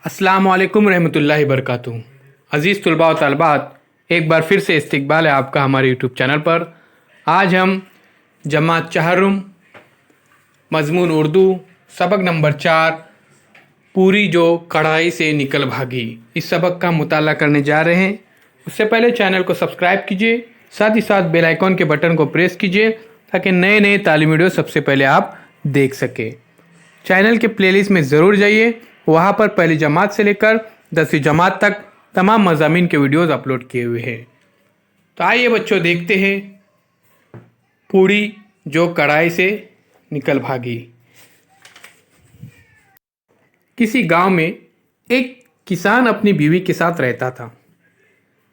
अस्सलामुअलैकुम रहमतुल्लाहि बरकातुहू। अज़ीज़ तुलबा व तलबात, एक बार फिर से इस्तकबाल है आपका हमारे यूट्यूब चैनल पर। आज हम जमात चहर्रुम मज़मून उर्दू सबक नंबर 4 पूरी जो कढ़ाई से निकल भागी, इस सबक का मुताला करने जा रहे हैं। उससे पहले चैनल को सब्सक्राइब कीजिए, साथ ही साथ बेल आइकॉन के बटन को प्रेस कीजिए ताकि नए नए तालीमी वीडियो सबसे पहले आप देख सकें। चैनल के प्लेलिस्ट में ज़रूर जाइए, वहाँ पर पहली जमात से लेकर 10वीं जमात तक तमाम मज़ामीन के वीडियोज़ अपलोड किए हुए हैं। तो आइए बच्चों, देखते हैं पूरी जो कढ़ाई से निकल भागी। किसी गांव में एक किसान अपनी बीवी के साथ रहता था।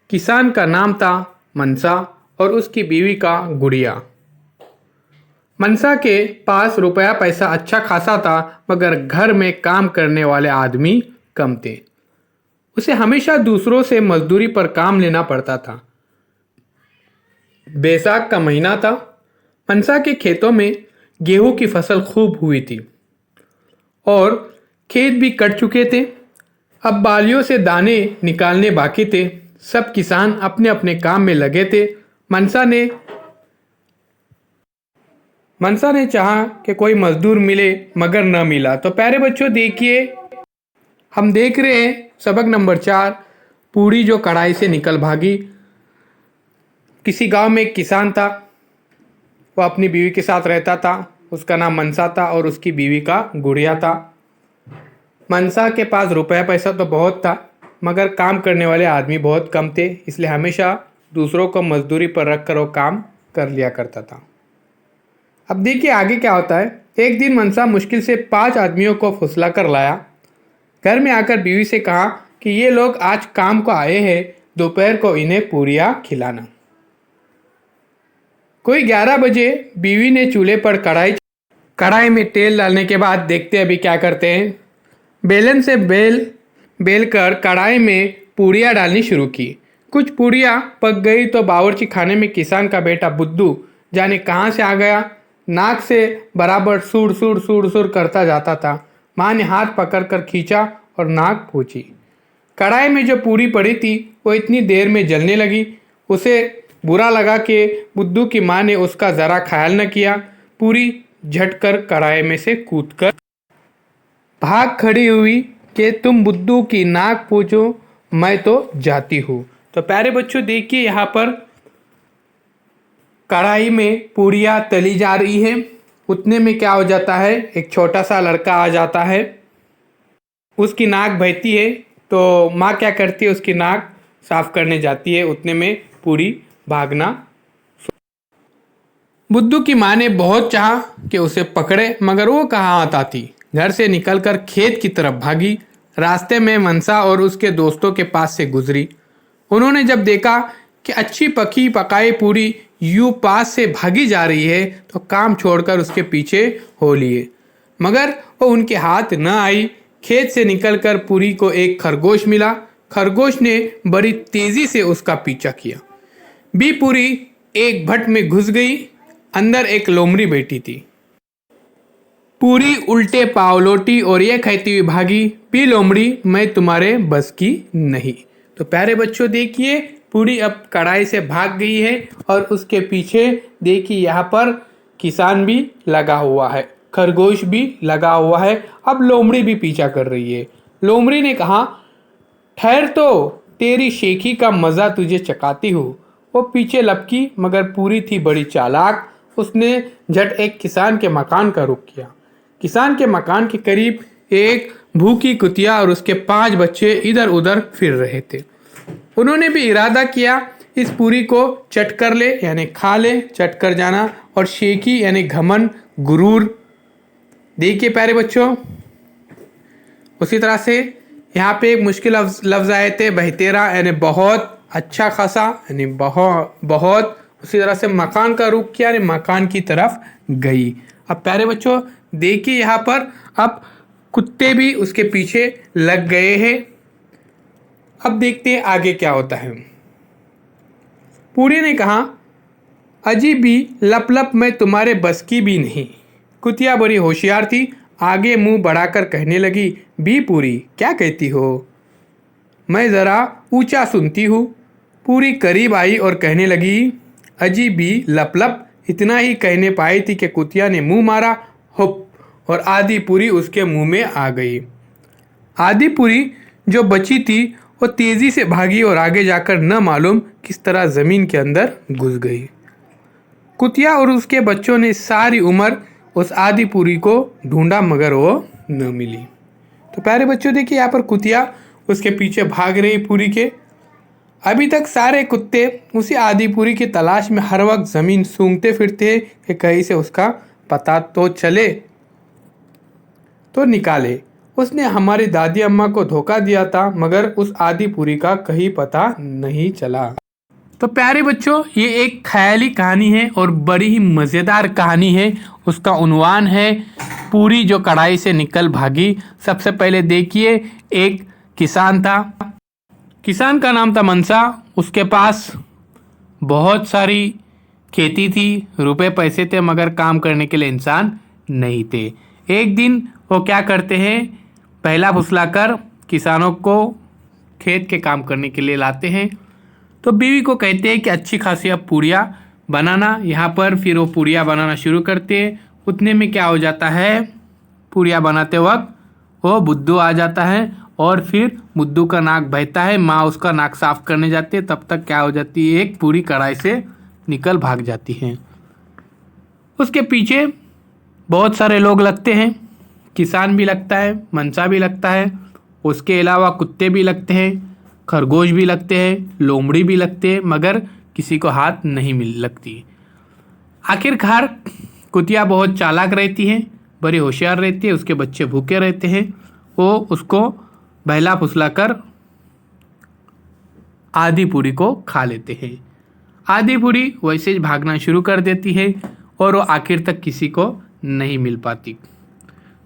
किसान का नाम था मनसा और उसकी बीवी का गुड़िया। मनसा के पास रुपया पैसा अच्छा खासा था, मगर घर में काम करने वाले आदमी कम थे। उसे हमेशा दूसरों से मजदूरी पर काम लेना पड़ता था। बैसाख का महीना था। मनसा के खेतों में गेहूं की फसल खूब हुई थी और खेत भी कट चुके थे। अब बालियों से दाने निकालने बाकी थे। सब किसान अपने अपने काम में लगे थे। मनसा ने चाहा कि कोई मजदूर मिले, मगर न मिला। तो प्यारे बच्चों, देखिए, हम देख रहे हैं सबक नंबर 4 पूरी जो कढ़ाई से निकल भागी। किसी गांव में एक किसान था, वो अपनी बीवी के साथ रहता था। उसका नाम मनसा था और उसकी बीवी का गुड़िया था। मनसा के पास रुपया पैसा तो बहुत था, मगर काम करने वाले आदमी बहुत कम थे, इसलिए हमेशा दूसरों को मजदूरी पर रख कर वो काम कर लिया करता था। अब देखिए आगे क्या होता है। एक दिन मनसा मुश्किल से 5 आदमियों को फुसला कर लाया। घर में आकर बीवी से कहा कि ये लोग आज काम को आए हैं, दोपहर को इन्हें पूरियां खिलाना। कोई 11 बजे बीवी ने चूल्हे पर कढ़ाई में तेल डालने के बाद देखते अभी क्या करते हैं। बेलन से बेल कर कढ़ाई में पूड़ियाँ डालनी शुरू की। कुछ पूड़ियाँ पक गई तो बावर्ची खाने में किसान का बेटा बुद्धू जाने कहाँ से आ गया। नाक से बराबर सुर सुर सुर सुर करता जाता था। माँ ने हाथ पकड़कर खींचा और नाक पूछी। कढ़ाई में जो पूरी पड़ी थी वो इतनी देर में जलने लगी। उसे बुरा लगा कि बुद्धू की माँ ने उसका ज़रा ख्याल न किया। पूरी झटकर कढ़ाई में से कूदकर भाग खड़ी हुई कि तुम बुद्धू की नाक पूछो, मैं तो जाती हूँ। तो प्यारे बच्चों, देखिए यहाँ पर कढ़ाई में पूड़ियाँ तली जा रही है। उतने में क्या हो जाता है, एक छोटा सा लड़का आ जाता है। उसकी नाक बहती है तो माँ क्या करती है, उसकी नाक साफ करने जाती है। उतने में पूरी भागना। बुद्धू की माँ ने बहुत चाहा कि उसे पकड़े, मगर वो कहाँ आता थी। घर से निकलकर खेत की तरफ भागी। रास्ते में मनसा और उसके दोस्तों के पास से गुजरी। उन्होंने जब देखा कि अच्छी पकी पकाई पूरी यूं पास से भागी जा रही है तो काम छोड़कर उसके पीछे हो लिए, मगर वो उनके हाथ न आई। खेत से निकलकर पूरी को एक खरगोश मिला। खरगोश ने बड़ी तेजी से उसका पीछा किया। बी पूरी एक भट में घुस गई। अंदर एक लोमड़ी बैठी थी। पूरी उल्टे पाँव लौटी और ये कहती हुई भागी, पी लोमड़ी, मैं तुम्हारे बस की नहीं। तो प्यारे बच्चों, देखिए पूरी अब कढ़ाई से भाग गई है और उसके पीछे देखिए यहाँ पर किसान भी लगा हुआ है, खरगोश भी लगा हुआ है। अब लोमड़ी भी पीछा कर रही है। लोमड़ी ने कहा, ठहर तो, तेरी शेखी का मज़ा तुझे चखाती हूँ। वो पीछे लपकी, मगर पूरी थी बड़ी चालाक। उसने झट एक किसान के मकान का रुख किया। किसान के मकान के करीब एक भूखी कुतिया और उसके 5 बच्चे इधर उधर फिर रहे थे। उन्होंने भी इरादा किया इस पूरी को चट कर ले, यानी खा ले, चट कर जाना। और शेखी यानी घमंड, गुरूर। देखिए प्यारे बच्चों, उसी तरह से यहाँ पे एक मुश्किल लफ्ज़ आए थे, बहतेरा यानी बहुत, अच्छा खासा यानी बहुत बहुत। उसी तरह से मकान का रुख किया यानी मकान की तरफ गई। अब प्यारे बच्चों, देखिए यहाँ पर अब कुत्ते भी उसके पीछे लग गए हैं। अब देखते हैं आगे क्या होता है। पूरी ने कहा, अजी भी लप लप, मैं तुम्हारे बस की भी नहीं। कुतिया बड़ी होशियार थी, आगे मुंह बढ़ाकर कहने लगी, बी पूरी, क्या कहती हो? मैं ज़रा ऊंचा सुनती हूँ। पूरी करीब आई और कहने लगी, अजी बी लप लप। इतना ही कहने पाई थी कि कुतिया ने मुंह मारा, हुप, और आधी पूरी उसके मुंह में आ गई। आधी पूरी जो बची थी वो तेज़ी से भागी और आगे जाकर न मालूम किस तरह ज़मीन के अंदर घुस गई। कुतिया और उसके बच्चों ने सारी उम्र उस आधी पूरी को ढूंढा मगर वो न मिली। तो प्यारे बच्चों, देखिए यहाँ पर कुतिया उसके पीछे भाग रही पूरी के। अभी तक सारे कुत्ते उसी आधी पूरी की तलाश में हर वक्त ज़मीन सूंघते फिरते हैं कि कहीं से उसका पता तो चले, तो निकाले। उसने हमारी दादी अम्मा को धोखा दिया था मगर उस आधी पूरी का कहीं पता नहीं चला। तो प्यारे बच्चों, ये एक ख्याली कहानी है और बड़ी ही मज़ेदार कहानी है। उसका उन्वान है पूरी जो कढ़ाई से निकल भागी। सबसे पहले देखिए, एक किसान था। किसान का नाम था मनसा। उसके पास बहुत सारी खेती थी, रुपए पैसे थे, मगर काम करने के लिए इंसान नहीं थे। एक दिन वो क्या करते हैं, पहला फुसलाकर किसानों को खेत के काम करने के लिए लाते हैं। तो बीवी को कहते हैं कि अच्छी खासी अब पूड़ियाँ बनाना यहाँ पर। फिर वो पूड़ियाँ बनाना शुरू करते हैं। उतने में क्या हो जाता है, पूड़ियाँ बनाते वक्त वो बुद्धू आ जाता है और फिर बुद्धू का नाक बहता है। माँ उसका नाक साफ करने जाती है, तब तक क्या हो जाती है, एक पूरी कढ़ाई से निकल भाग जाती है। उसके पीछे बहुत सारे लोग लगते हैं, किसान भी लगता है, मनसा भी लगता है, उसके अलावा कुत्ते भी लगते हैं, खरगोश भी लगते हैं, लोमड़ी भी लगते हैं, मगर किसी को हाथ नहीं मिल लगती। आखिरकार कुतिया बहुत चालाक रहती है, बड़ी होशियार रहती है। उसके बच्चे भूखे रहते हैं, वो उसको बहला फुसला कर आधी पूरी को खा लेते हैं। आधी पूरी वैसे ही भागना शुरू कर देती है और वो आखिर तक किसी को नहीं मिल पाती।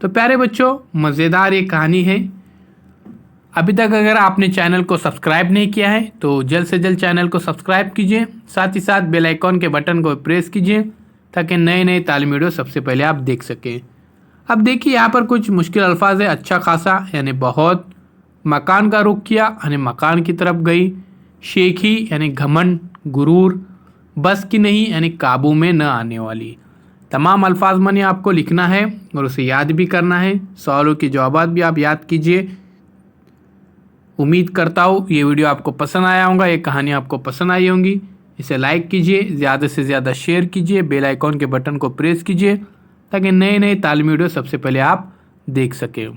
तो प्यारे बच्चों, मज़ेदार ये कहानी है। अभी तक अगर आपने चैनल को सब्सक्राइब नहीं किया है तो जल्द से जल्द चैनल को सब्सक्राइब कीजिए। साथ ही साथ बेल आइकॉन के बटन को प्रेस कीजिए ताकि नए नए तालीमी वीडियो सबसे पहले आप देख सकें। अब देखिए, यहाँ पर कुछ मुश्किल अल्फाज है। अच्छा खासा यानी बहुत, मकान का रुख किया यानी मकान की तरफ गई, शेखी यानी घमंड गुरूर, बस की नहीं यानी काबू में न आने वाली। तमाम अल्फाज मैंने आपको लिखना है और उसे याद भी करना है। सवालों के जवाब भी आप याद कीजिए। उम्मीद करता हूँ ये वीडियो आपको पसंद आया होगा, ये कहानी आपको पसंद आई होंगी। इसे लाइक कीजिए, ज़्यादा से ज़्यादा शेयर कीजिए, बेल आइकॉन के बटन को प्रेस कीजिए ताकि नए नए तालीमी वीडियो सबसे पहले आप देख सकें।